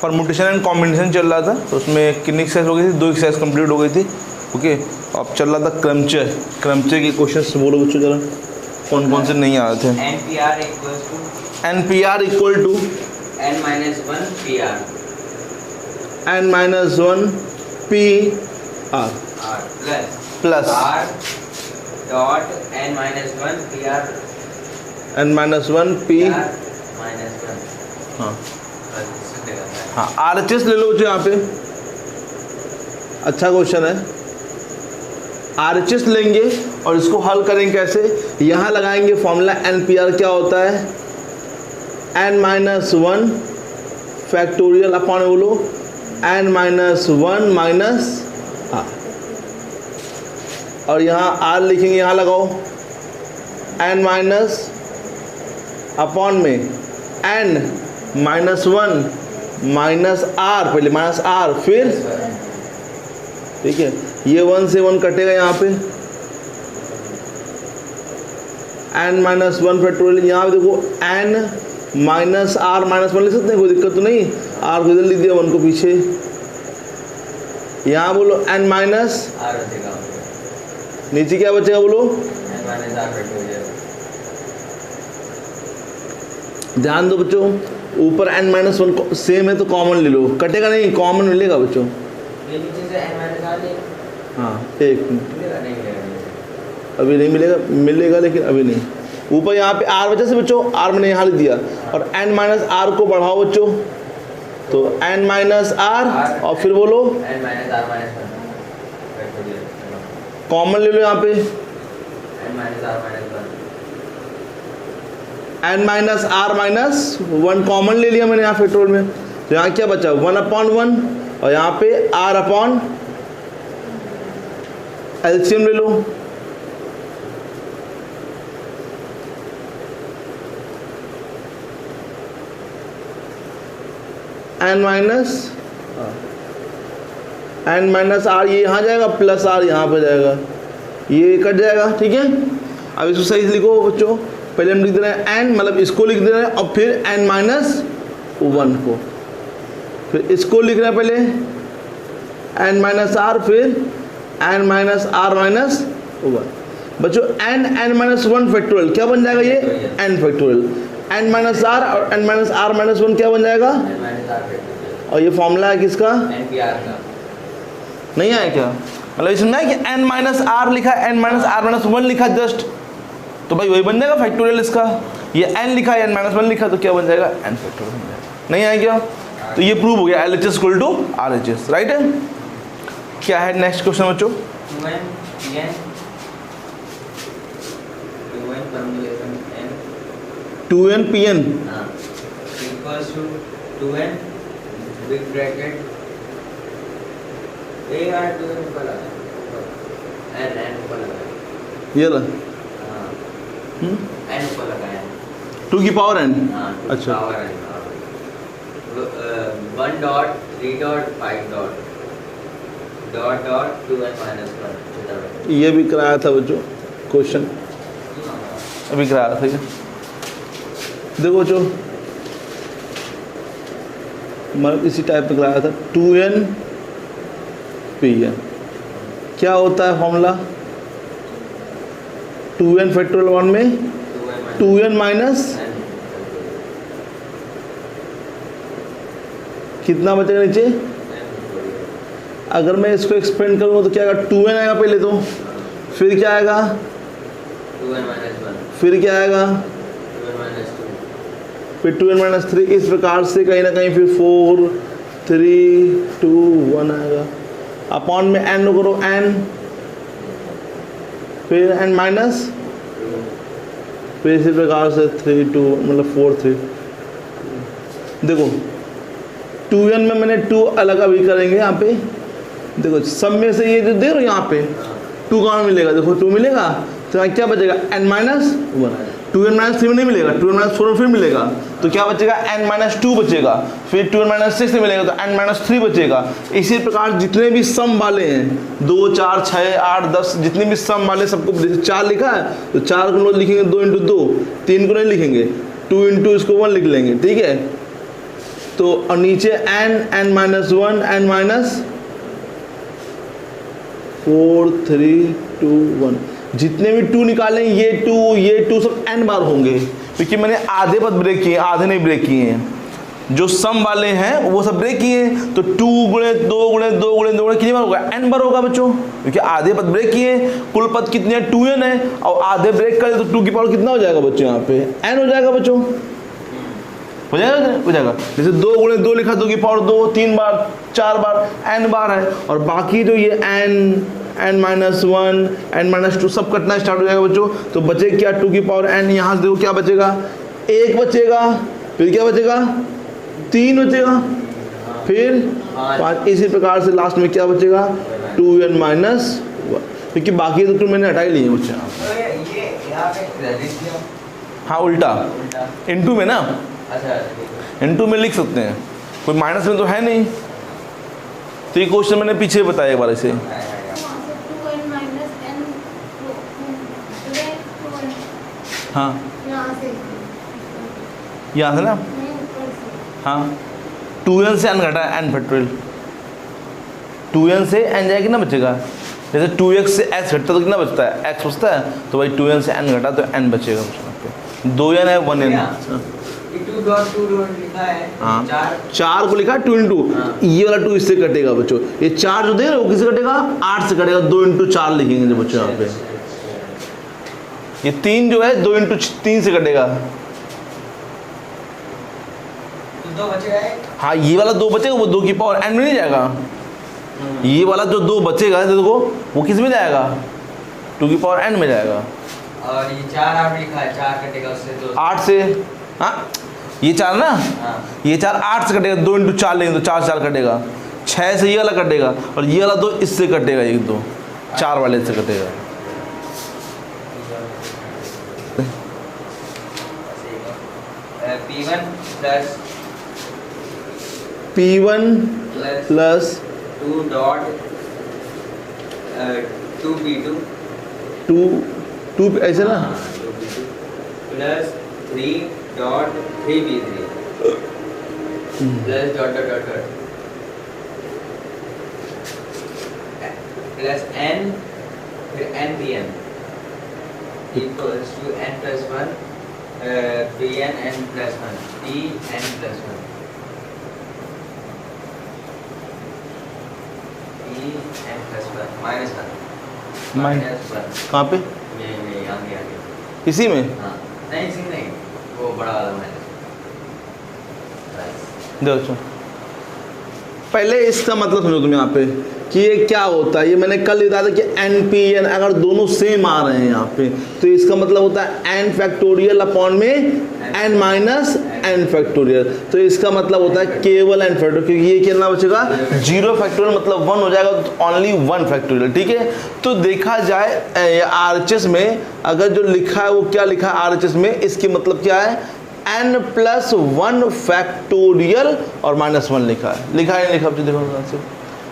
Permutation and combination चल रहा था, तो उसमें कितनी एक्सरसाइज हो गई थी, 2 एक्सरसाइज कंप्लीट हो गई थी। ओके, अब चल रहा था क्रमचय के क्वेश्चन बोलो बच्चों जरा, कौन कौन से नहीं आ रहे थे। NPR equal to n-1 PR plus n-1 P। हाँ RHS ले लो जो यहाँ पे, अच्छा क्वेश्चन है। RHS लेंगे और इसको हल करेंगे कैसे, यहाँ लगाएंगे फॉर्मूला NPR क्या होता है, n-1 फैक्टोरियल अपॉन बोलो n-1 माइनस R, और यहाँ R लिखेंगे, यहाँ लगाओ n माइनस अपॉन में n-1 माइनस R, पहले माइनस R फिर, ठीक है, ये 1 से 1 कटेगा यहाँ पे, n-1 फैक्टोरियल, यहाँ पे देखो n माइनस R माइनस 1 लिख सकते हैं, कोई दिक्कत तो नहीं, R को इधर लिख दिया 1 को पीछे, यहाँ बोलो n माइनस नीचे क्या बचेगा बोलो, ध्यान दो बच्चों, ऊपर n-1 सेम है तो कॉमन ले लो, कटेगा नहीं, कॉमन मिलेगा बच्चों। हाँ एक अभी नहीं मिलेगा, मिलेगा लेकिन अभी नहीं। ऊपर यहाँ पे R बचा से बच्चों, R मैंने यहाँ लिख दिया, और n-R को बढ़ाओ बच्चों, तो n-R और फिर बोलो कॉमन ले लो यहाँ पे, n-R माइनस 1 कॉमन ले लिया मैंने यहाँ फैक्टोरियल में, तो यहाँ क्या बचा 1/1, और यहाँ पे R अपॉन एलसीएम ले लो, n-R ये यहाँ जाएगा, प्लस R यहाँ पे जाएगा, ये कट जाएगा, ठीक है। अब इसको सही से लिखो बच्चों, पहले हम लिख दे रहे हैं n, मतलब इसको लिख दे रहे हैं, और फिर n-1 को, फिर इसको लिख रहे हैं पहले n-R, फिर n-R माइनस 1 बच्चों, n-1 फैक्टोरियल क्या बन जाएगा, ये n फैक्टोरियल, n-R और n-R माइनस 1 क्या बन जाएगा, और ये फॉर्मूला है किसका, NPR का, नहीं आया क्या, मतलब इसमें है कि n-R लिखा, n-R माइनस 1 लिखा जस्ट, तो भाई वही बन जाएगा फैक्टोरियल इसका, ये n लिखा है n-1 लिखा, तो क्या बन जाएगा n फैक्टोरियल बन जाएगा, नहीं आया क्या, तो ये प्रूव हो गया LHS equal to RHS, right है। क्या है नेक्स्ट क्वेश्चन बच्चों, 2n Pn equals to 2n big bracket a r 2n ऊपर लगा n ऊपर लगा, ये ला n ऊपर लगा है 2 की पावर n, अच्छा power n, 1 dot 3 dot 5 dot dot dot 2n minus 1, ये भी कराया था बच्चों क्वेश्चन, अभी कराया था ये, देखो बच्चों मतलब इसी टाइप में कराया था, 2n Pn क्या होता है फॉर्मूला, 2n फैक्टोरियल 1 में 2n माइनस कितना बचेगा नीचे, अगर मैं इसको एक्सपेंड करूँगा तो क्या आएगा, 2n आएगा पहले तो, फिर क्या आएगा 2n माइनस 1, फिर क्या आएगा 2n माइनस 2, फिर 2n माइनस 3, इस प्रकार से कहीं ना कहीं फिर 4 3 2 1 आएगा, अपॉन में n करो n, फिर n माइनस, फिर इसी प्रकार से 3 2 मतलब 4 3, देखो 2n में मैंने 2 अलग अभी करेंगे यहाँ पे, देखो सब में से ये जो दे रहे हो यहाँ पे 2 कहाँ मिलेगा, देखो 2 मिलेगा, तो यहाँ क्या बचेगा n माइनस 1, 2n माइनस 3 में नहीं मिलेगा, 2n माइनस 4 में फिर मिलेगा, तो क्या बचेगा n माइनस 2 बचेगा, फिर 2n माइनस 6 में मिलेगा तो n माइनस 3 बचेगा। इसी प्रकार जितने भी सम वाले हैं 2 4 6 8 10 जितने भी सम वाले सबको, 4 लिखा है तो 4 को लिखेंगे 2 इंटू 2, 3 को नहीं लिखेंगे, 2 इंटू इसको 1 लिख लेंगे, ठीक है। तो और नीचे n माइनस 1 n माइनस 4 3 2 1, जितने भी 2 निकालें ये 2 सब n बार होंगे, क्योंकि मैंने आधे पद ब्रेक किए, आधे नहीं ब्रेक किए हैं। जो सम वाले हैं वो सब ब्रेक किए हैं, तो 2 गुणे 2 गुणे 2 गुणे 2 गुणे कितनी बार होगा? n बार होगा बच्चों, क्योंकि आधे पद ब्रेक किए, कुल पद कितने हैं? 2n है, और आधे ब्रेक करें तो 2 की पावर कितना हो जाएगा बच्चों? यहाँ पे n हो जाएगा बच्चों, हो जाएगा। जैसे 2 गुणे 2 लिखा, 2 की पावर 2 3 बार 4 बार n बार है, और बाकी जो ये n माइनस 1 n माइनस 2 सब कटना स्टार्ट हो जाएगा बच्चों। तो बचे क्या? 2 की पावर n, यहाँ से देखो क्या बचेगा? 1 बचेगा, फिर क्या बचेगा? 3 बचेगा, फिर 5। इसी प्रकार से लास्ट में क्या बचेगा? 2n माइनस 1, क्योंकि बाकी तो 2 मैंने हटा ही लिए बच्चे। ये यहाँ पे क्रेडिट क्यों? हाँ उल्टा इनटू में ना, अच्छा इनटू में लिख सकते हैं, कोई माइनस में तो है नहीं। तो ये क्वेश्चन मैंने पीछे बताया एक बार ऐसे। हाँ यहाँ से ना, हाँ 2n से n घटा n फैक्टोरियल, 2n से n जाएगी ना बचेगा। जैसे 2x से x घटता तो कितना बचता है? x बचता है, तो भाई 2n से n घटा तो n बचेगा पे। 2n है 1n। ये 2.2 लिखा है, हाँ 4 को लिखा 2 इंटू, ये वाला 2 इससे कटेगा बच्चों। ये 4 जो दे रहे हो किससे कटेगा? 8 से कटेगा, 2 इंटू 4 लिखेंगे जो बच्चों यहाँ पे। ये 3 जो है 2 इंटू 3 से कटेगा। तो बचेगा। हाँ ये वाला 2 बचेगा, वो 2 की पावर n में नहीं जाएगा। ये वाला जो 2 बचेगा देखो, वो किस में जाएगा? 2 की पावर n में जाएगा। और ये 4 आप लिखा है, 4 कटेगा उससे तो 8 से, हाँ ये 4 ना, ये 4 8 से कटेगा, 2 इंटू 4 लेंगे तो 4 कटेगा, 6 से ये वाला कटेगा, और ये वाला 2 इससे कटेगा, 1 2 4 वाले से कटेगा। P1 प्लस 2 ऐसे ना, plus 3.3b3 plus dot plus n फिर npn equals to n plus 1 pn n plus 1 pn plus 1 pn plus 1 minus 1 कहाँ पे? ये आगे इसी में? हाँ नहीं इसी नहीं, वो बड़ा वाला माइनस। देखो पहले इसका मतलब समझो तुम यहाँ पे कि ये क्या होता है। ये मैंने कल बताया था कि n p n अगर दोनों सेम आ रहे हैं यहाँ पे, तो इसका मतलब होता है n फैक्टोरियल अपॉन में n माइनस n फैक्टोरियल। तो इसका मतलब होता है केवल n फैक्टोरियल, क्योंकि ये कितना बचेगा? 0 फैक्टोरियल मतलब 1 हो जाएगा, तो ओनली 1 फैक्टोरियल। ठीक है, तो देखा जाए RHS में अगर जो लिखा है वो क्या लिखा है RHS में, इसकी मतलब क्या है? n प्लस 1 फैक्टोरियल और माइनस 1 लिखा है, लिखा है लिखा देखो ध्यान से।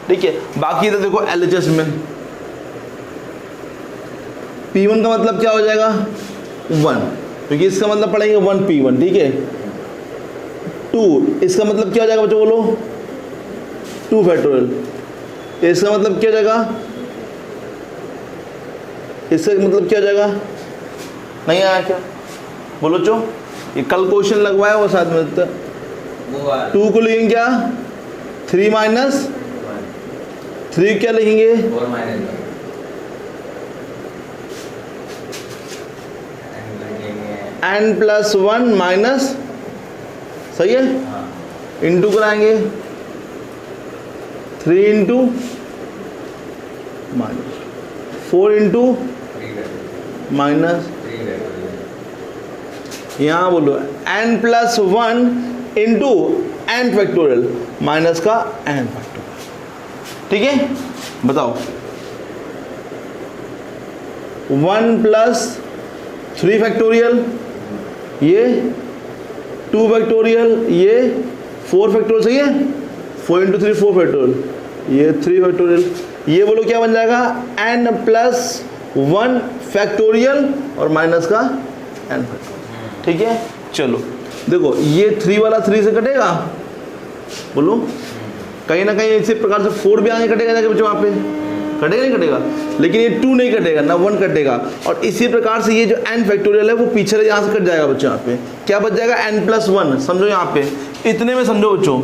ठीक है, बाकी तो देखो LHS में P1 का मतलब क्या हो जाएगा? 1, क्योंकि इसका मतलब पढ़ेंगे 1 P1। ठीक है, 2 इसका मतलब क्या हो जाएगा बच्चों बोलो? 2 फैक्टोरियल। इसका मतलब क्या हो जाएगा? इसका मतलब क्या हो जाएगा? नहीं आया क्या? बोलो चो, ये कल क्वेश्चन लगवाया वो साथ में। 2 को लिखेंगे क्या? 3 माइनस 3 क्या लिखेंगे? 4 माइनस n प्लस 1 माइनस, सही है, इंटू कराएंगे 3 इंटू माइनस 4 इंटू माइनस, यहाँ बोलो n plus 1 into n factorial minus का n फैक्टोरियल। ठीक है, बताओ 1 प्लस 3 फैक्टोरियल, ये 2 फैक्टोरियल, ये 4 फैक्टोरियल, सही है, 4 इंटू 3 4 फैक्टोरियल, ये 3 फैक्टोरियल। ये बोलो क्या बन जाएगा? n प्लस 1 फैक्टोरियल और माइनस का n फैक्टोरियल। ठीक है, चलो देखो ये 3 वाला 3 से कटेगा, बोलो, कहीं ना कहीं इसी प्रकार से 4 भी आगे कटेगा जाके बच्चों वहाँ पे, कटेगा नहीं कटेगा, लेकिन ये 2 नहीं कटेगा ना 1 कटेगा। और इसी प्रकार से ये जो n फैक्टोरियल है वो पीछे यहाँ से कट जाएगा बच्चों, यहाँ पे क्या बच जाएगा n+1। समझो यहाँ पे इतने में, समझो बच्चों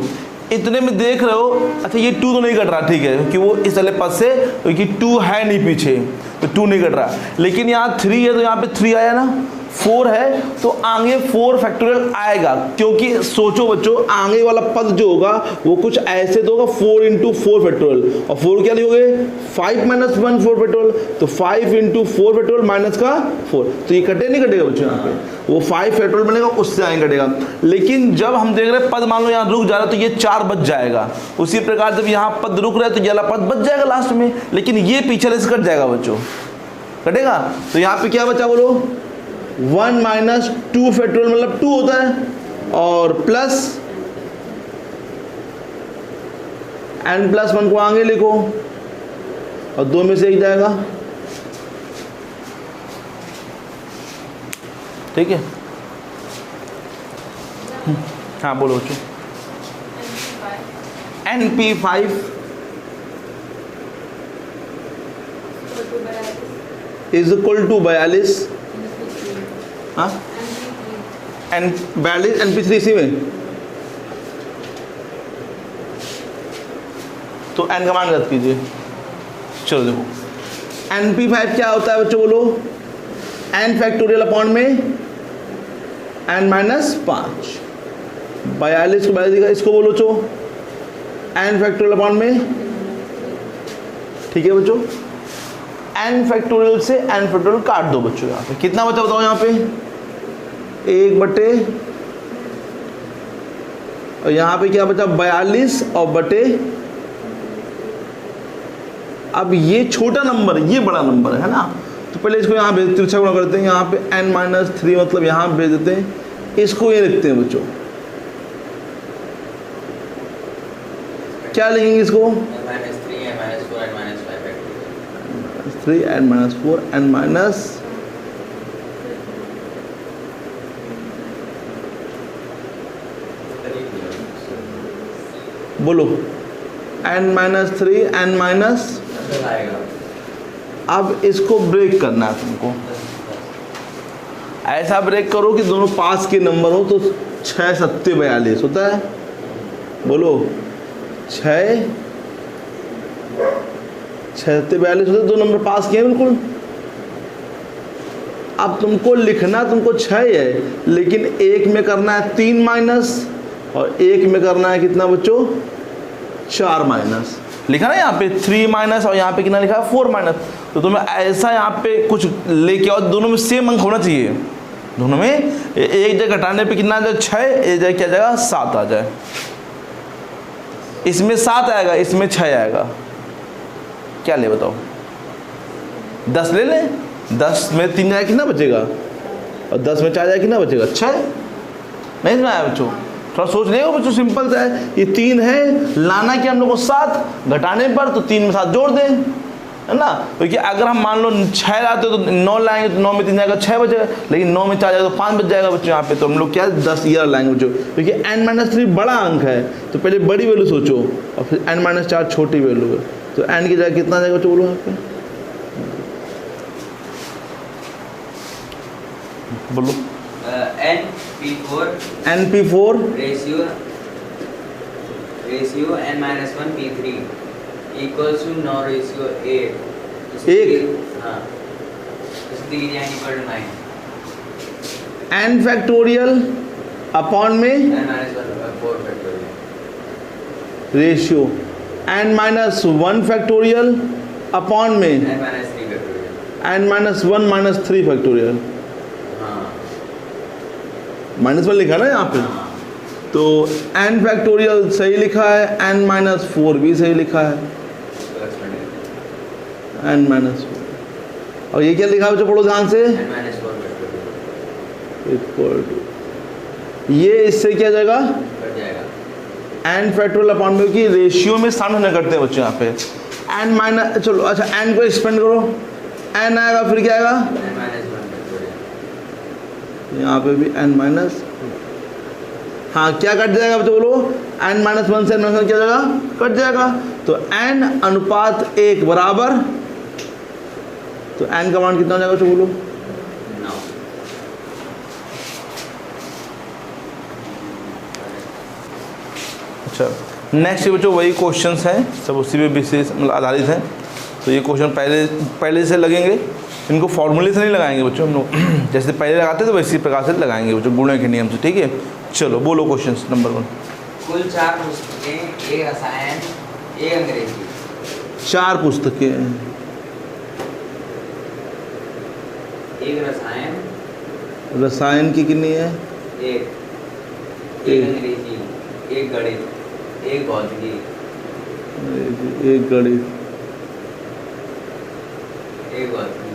इतने में देख रहे हो, अच्छा ये 2 तो नहीं कट रहा, ठीक है, क्योंकि वो इस वाले पद से, क्योंकि 2 है नहीं पीछे तो 2 नहीं कट रहा, लेकिन यहाँ 3 है तो यहाँ पे 3 आया ना, 4 है तो आगे 4 फैक्टोरियल आएगा, क्योंकि सोचो बच्चों आगे वाला पद जो होगा वो कुछ ऐसे तो होगा 4 × 4 फैक्टोरियल, और 4 क्या लिखोगे 5 - 1 4 फैक्टोरियल, तो 5 × 4 फैक्टोरियल माइनस का 4, तो ये कटे नहीं कटेगा बच्चों, यहाँ पे वो 5 फैक्टोरियल बनेगा, उससे आगे कटेगा। लेकिन जब हम देख रहे हैं पद मान लो यहाँ रुक जा रहा है तो ये 4 बच जाएगा, उसी प्रकार जब यहाँ पद रुक रहा है तो ये वाला पद बच जाएगा लास्ट में, लेकिन ये पीछे से कट जाएगा बच्चों, कटेगा। तो यहाँ पे क्या बचा बोलो 1 - 2 फैक्टोरियल मतलब 2 होता है, और प्लस n+1 को आगे लिखो और 2 में से 1 जाएगा, ठीक है। हाँ बोलो बच्चों, NP5 इज इक्वल टू 42, हाँ N42 NP3 इसी में, तो n का मान रद्द कीजिए। चलो देखो NP5 क्या होता है बच्चों बोलो, n फैक्टोरियल अपॉन में n-5, 42 को 42 का इसको बोलो चो n फैक्टोरियल अपॉन में, ठीक है बच्चों, n फैक्टोरियल से n फैक्टोरियल काट दो बच्चों, यहाँ पे कितना बचा बताओ, यहाँ पे 1 बटे, और यहाँ पे क्या बचा 42 और बटे, अब ये छोटा नंबर ये बड़ा नंबर है ना, तो पहले इसको यहाँ भेज तिरछा गुणा करते हैं, यहाँ पे n-3 मतलब यहाँ भेज देते हैं, इसको ये लिखते हैं बच्चों, क्या लिखेंगे इसको -3 n-4 n-, बोलो n-3 n-, अब इसको ब्रेक करना है तुमको, ऐसा ब्रेक करो कि दोनों पास के नंबर हो, तो 6 × 7 = 42 होता है, बोलो 6 × 7 = 42 होता है, 2 नंबर पास किए बिल्कुल। अब तुमको लिखना तुमको 6 है, लेकिन एक में करना है 3 माइनस और एक में करना है कितना बच्चों 4 माइनस, लिखा ना यहाँ पे 3 माइनस और यहाँ पे कितना लिखा है 4 माइनस, तो तुम्हें ऐसा यहाँ पे कुछ लेके आओ, दोनों में सेम अंक होना चाहिए, दोनों में एक जगह घटाने पे कितना आ जाए 6, एक जगह क्या जाएगा 7 आ जाए, इसमें 7 आएगा इसमें 6 आएगा, क्या ले बताओ 10 ले ले, 10 में 3 जाएगा कितना बचेगा, और 10 में 4 जाएगा कितना बचेगा 6, नहीं सुना है बच्चों, थोड़ा सोच लेगा बच्चों, सिंपल सा है, ये 3 है, लाना कि हम लोग को 7, घटाने पर तो 3 में 7 जोड़ दें, है ना, क्योंकि अगर हम मान लो 6 लाते तो 9 लाएंगे तो 9 में 3 जाएगा 6 बचेगा, लेकिन 9 में 4 जाएगा तो 5 बच जाएगा बच्चों यहाँ पे, तो हम लोग क्या 10 ईयर लाएंगे बच्चों, क्योंकि n-3 बड़ा अंक है, तो पहले बड़ी वैल्यू सोचो और फिर n-4 छोटी वैल्यू है, तो n की जगह कितना जाएगा बच्चों बोलो यहाँ पे, बोलो NP4 ratio n-1 P3 equals to 9:8, हाँ, n फैक्टोरियल अपॉन में n-4 factorial, ratio n-1 factorial upon में n-3 फैक्टोरियल, n-1 -3 फैक्टोरियल, -1 लिखा ना यहाँ पे, तो n फैक्टोरियल सही लिखा है, n-4 भी सही लिखा है, n-4, और ये क्या लिखा है बच्चों पढ़ो ध्यान से, इक्वल टू, ये इससे क्या जाएगा n फैक्टोरियल अपॉन में की रेशियो में सामने करते हैं बच्चों यहाँ पे n-, चलो अच्छा n को एक्सपेंड करो, n आएगा फिर क्या आएगा यहाँ पे भी n-, हाँ क्या कट जाएगा बच्चों बोलो, n माइनस 1 से n माइनस 1 क्या हो जाएगा, कट जाएगा। तो n अनुपात 1 बराबर, तो n का मान कितना हो जाएगा बच्चों बोलो, 9। अच्छा नेक्स्ट बच्चों वही क्वेश्चंस हैं, सब उसी पे विशेष मतलब आधारित हैं। तो ये क्वेश्चन पहले से लगेंगे, इनको फॉर्मूले से नहीं लगाएंगे बच्चों हम लोग, जैसे पहले लगाते तो वैसी प्रकार से लगाएंगे बच्चों, गुणे के नियम से, ठीक है। चलो बोलो क्वेश्चन नंबर 1। कुल 4 पुस्तकें, 1 रसायन, 1 अंग्रेजी। 4 पुस्तकें, 1 रसायन, रसायन की कितनी है, 1 अंग्रेजी, 1 गणित, 1 भौतिकी, 1 गणित, 1 भौतिकी।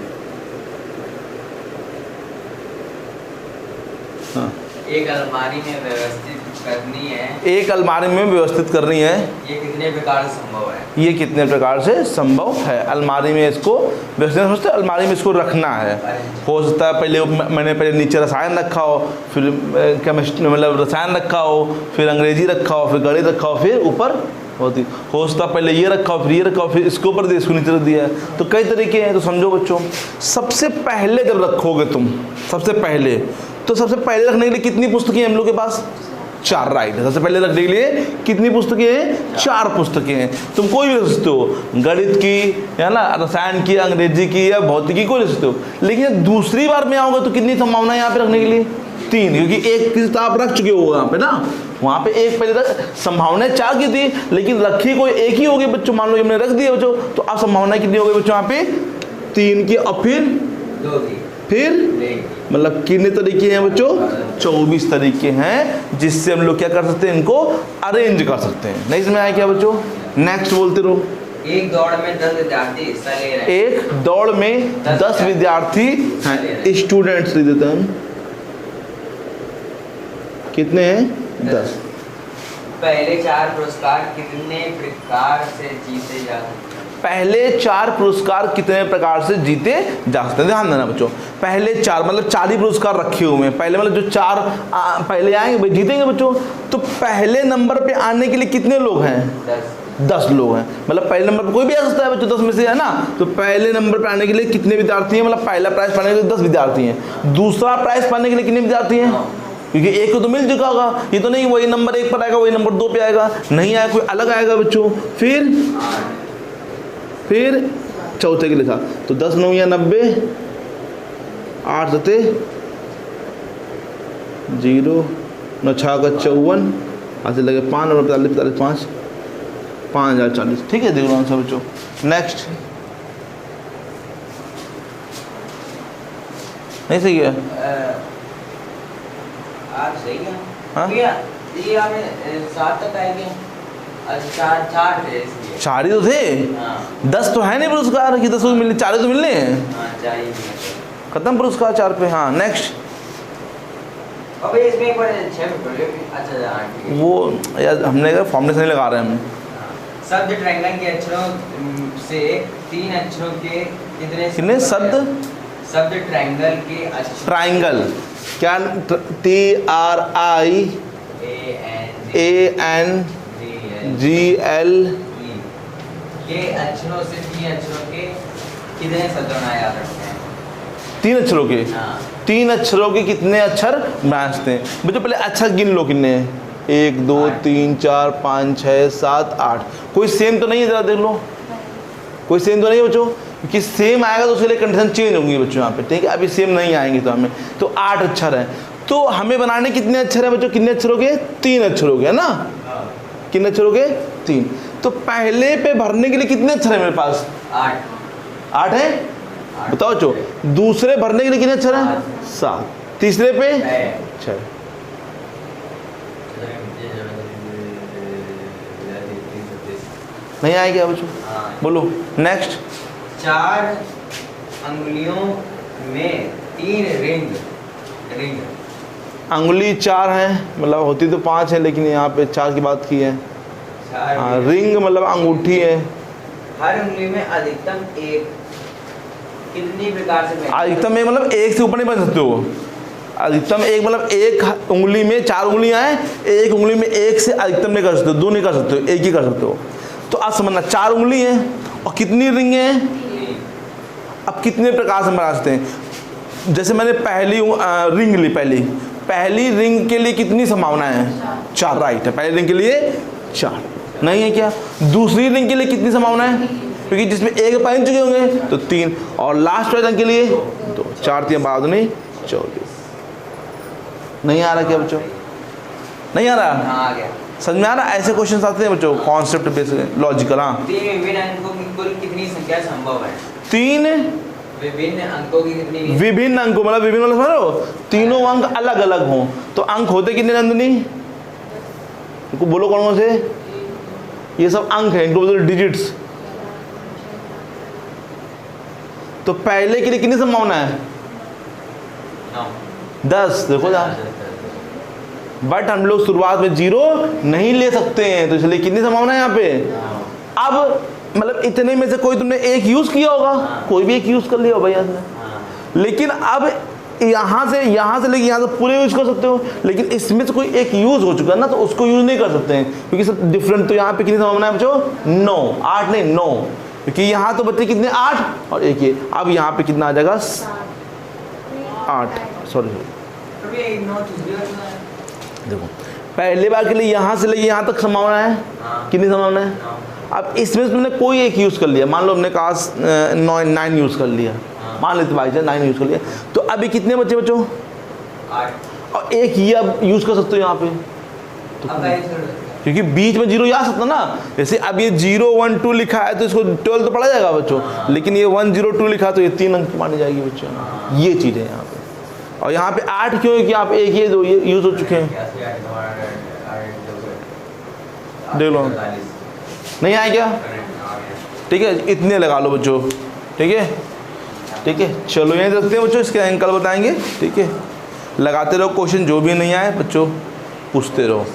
हाँ एक अलमारी में व्यवस्थित करनी है, एक अलमारी में व्यवस्थित करनी है, ये कितने प्रकार से संभव है, ये कितने प्रकार से संभव है। अलमारी में इसको व्यवस्थित समझते, अलमारी में इसको रखना है। हो सकता है पहले मैंने पहले नीचे रसायन रखा हो, फिर केमिस्ट्री मतलब रसायन रखा हो, फिर अंग्रेजी रखा हो, फिर गणित रखा हो, फिर ऊपर होती हो सकता है पहले ये रखा हो, फिर ये रखा हो, फिर इसके ऊपर दिया, इसको नीचे रख दिया है। तो कई तरीके हैं। तो समझो बच्चों, सबसे पहले जब रखोगे तुम, सबसे पहले रखने के लिए कितनी पुस्तकें हैं हम लोग के पास, 4, राइट। सबसे पहले रखने के लिए कितनी पुस्तकें हैं, 4 पुस्तकें हैं। तुम कोई भी रख सकते हो, गणित की है ना, रसायन की, अंग्रेजी की या भौतिकी, कोई रख सकते हो। लेकिन दूसरी बार में आओगे तो कितनी संभावना है यहाँ पे रखने के लिए, 3, क्योंकि एक की आप रख चुके हो यहाँ पे ना, वहाँ पे एक पहले संभावना 4 की थी, लेकिन रखी कोई एक ही होगी बच्चों। मान लो हमने रख दिया बच्चों, तो अब संभावना कितनी हो गई बच्चों यहाँ पे, 3 की, और फिर 2 की, फिर मतलब कितने तरीके हैं बच्चों, 24 तरीके हैं, जिससे हम लोग क्या कर सकते हैं, इनको अरेंज कर सकते हैं। नहीं समझ आया क्या बच्चों, नेक्स्ट बोलते रहो। एक दौड़ में 10 विद्यार्थी हिस्सा ले रहे हैं, एक दौड़ में 10 विद्यार्थी हैं, स्टूडेंट्स लिख देते हैं हम, कितने हैं, 10। पहले 4 पुरस्कार कितने प्रकार से जीते जा सकते हैं, पहले 4 पुरस्कार कितने प्रकार से जीते जा सकते हैं। ध्यान देना बच्चों, पहले 4 मतलब 4 ही पुरस्कार रखे हुए हैं। पहले मतलब जो 4 पहले आएंगे भाई जीतेंगे बच्चों। तो पहले नंबर पे आने के लिए कितने लोग हैं, 10 लोग हैं। मतलब पहले नंबर पर कोई भी आ सकता है बच्चों, 10 में से, है ना। तो पहले नंबर पर आने के लिए कितने विद्यार्थी हैं, मतलब पहला प्राइज पाने के लिए 10 विद्यार्थी हैं। दूसरा प्राइज पाने के लिए कितने विद्यार्थी हैं, क्योंकि एक को तो मिल चुका होगा, ये तो नहीं वही नंबर 1 पर आएगा, वही नंबर 2 पे आएगा, नहीं आया कोई अलग आएगा बच्चों। फिर चौथे के लिए था, तो 10 9 या 90, 8 सते 0, 9 6 का 54, आज लगे 5 और 45 45 5 5040, ठीक है। देखो आंसर बच्चों। नेक्स्ट, नहीं सही है, आज सही है। हाँ? ये हमें 7 तक आएंगे, अच्छा 4 थे इसलिए, 4 ही तो थे, हाँ। 10 तो है नहीं पुरस्कार कि 10 को मिलने, 4 तो मिलने हैं, हाँ 4 ही खत्म पुरस्कार 4 पे। हाँ नेक्स्ट, अब इसमें एक बार 6 में पढ़ लो। अच्छा 8 वो यार हमने कहा फॉर्मूले से नहीं लगा रहे हैं हम। शब्द ट्रायंगल के अक्षरों से 3 अक्षरों के कितने शब्द, शब्द ट्रायंगल के अक्षर, ट्राइंगल क्या, TRIANGL के अक्षरों से 3 अक्षरों के कितने शब्द बनाए जा सकते हैं, 3 अक्षरों के, हाँ। 3 अक्षरों के कितने अक्षर बना सकते हैं बच्चों। पहले अक्षर गिन लो कितने हैं, 1 2 3 4 5 6 7 8। कोई सेम तो नहीं है, जरा देख लो, कोई सेम तो नहीं है बच्चों, कि सेम आएगा तो उसके लिए कंडीशन चेंज होंगी बच्चों यहाँ पे, ठीक है। अभी सेम नहीं आएंगे तो हमें, तो 8 अक्षर हैं। तो हमें बनाने कितने अक्षर है बच्चों, कितने अक्षरों के, 3 अक्षरों के, है ना, कितने अक्षरों के, 3। तो पहले पे भरने के लिए कितने अक्षर है मेरे पास, 8 है, बताओ बच्चों। दूसरे भरने के लिए कितने अक्षर हैं, 7। तीसरे पे 6। नहीं आएगा बच्चों, बोलो नेक्स्ट। 4 अंगुलियों में 3 रिंग, अंगुली 4 हैं, मतलब होती तो 5 है, लेकिन यहाँ पे 4 की बात की है। रिंग मतलब अंगूठी है। हर उंगली में अधिकतम 1 कितनी प्रकार से, अधिकतम में मतलब 1 से ऊपर नहीं बन सकते हो, अधिकतम एक मतलब एक उंगली में 4 उंगलियां हैं, एक उंगली में एक से अधिकतम नहीं कर सकते हो, 2 नहीं कर सकते हो, एक ही कर सकते हो। तो अब समझना 4 उंगली हैं और कितनी रिंग हैं, अब कितने प्रकार से बना सकते हैं। जैसे मैंने पहली रिंग ली, पहली रिंग के लिए कितनी संभावना है, 4, राइट है, पहली रिंग के लिए 4 नहीं है क्या। दूसरी रिंग के लिए कितनी संभावना है, क्योंकि जिसमें एक पहन चुके होंगे तो 3, और लास्ट वाले रंग के लिए 2, 4 3 12 नहीं 24। नहीं आ रहा क्या बच्चों, नहीं आ रहा, हाँ, आ गया। समझ में आ रहा। ऐसे क्वेश्चन आते हैं बच्चों, कॉन्सेप्ट बेसिक लॉजिकल। हाँ, 3 विभिन्न अंकों की कुल कितनी संख्या संभव है, 3 विभिन्न अंकों की कितनी, विभिन्न अंकों मतलब विभिन्न मतलब समझ रहे हो, तीनों अंक अलग अलग हों तो अंक होते कितने नंदनी, इनको बोलो कौन से, ये सब अंक हैं, इनको बोलो डिजिट्स। तो पहले के लिए कितनी संभावना है, 10, देखो जहाँ, बट हम लोग शुरुआत में 0 नहीं ले सकते हैं, तो इसलिए कितनी संभावना है यहाँ पे। अब मतलब इतने में से कोई तुमने एक यूज किया होगा, कोई भी एक यूज कर लिया भैया ने, लेकिन अब यहाँ से लेके यहाँ से पूरे यूज कर सकते हो, लेकिन इसमें से कोई एक यूज हो चुका है ना, तो उसको यूज नहीं कर सकते हैं क्योंकि सब डिफरेंट। तो यहाँ पे कितनी संभावना है बच्चों, 9, 8 नहीं 9, क्योंकि यहाँ तो बच्चे कितने 8 और एक ये, अब यहाँ पे कितना आ जाएगा 8, सॉरी देखो पहले बार के लिए यहाँ से लेके यहाँ तक संभावना है, कितनी संभावना है। अब इसमें तुमने कोई एक यूज़ कर लिया, मान लो हमने कहा 9 यूज़ कर लिया, मान लेते भाई 9 यूज़ कर लिया, तो अभी कितने बच्चे बच्चों, 8, और एक ये अब यूज़ कर सकते हो यहाँ पे, तो क्योंकि बीच में 0 आ सकता ना। जैसे अब ये 0 1 2 लिखा है तो इसको 12 तो पढ़ा जाएगा बच्चों, लेकिन ये 1 0 2 लिखा तो ये 3 अंक मानी जाएगी बच्चों, ये चीज़ है यहाँ पे। और यहाँ पे 8 क्यों है कि आप एक ये 2 ये यूज़ हो चुके हैं, देख लो नहीं आए क्या, ठीक है, इतने लगा लो बच्चों, ठीक है, चलो यहीं रखते हैं बच्चों, इसके अंक कल बताएंगे, ठीक है। लगाते रहो क्वेश्चन, जो भी नहीं आए बच्चों पूछते रहो।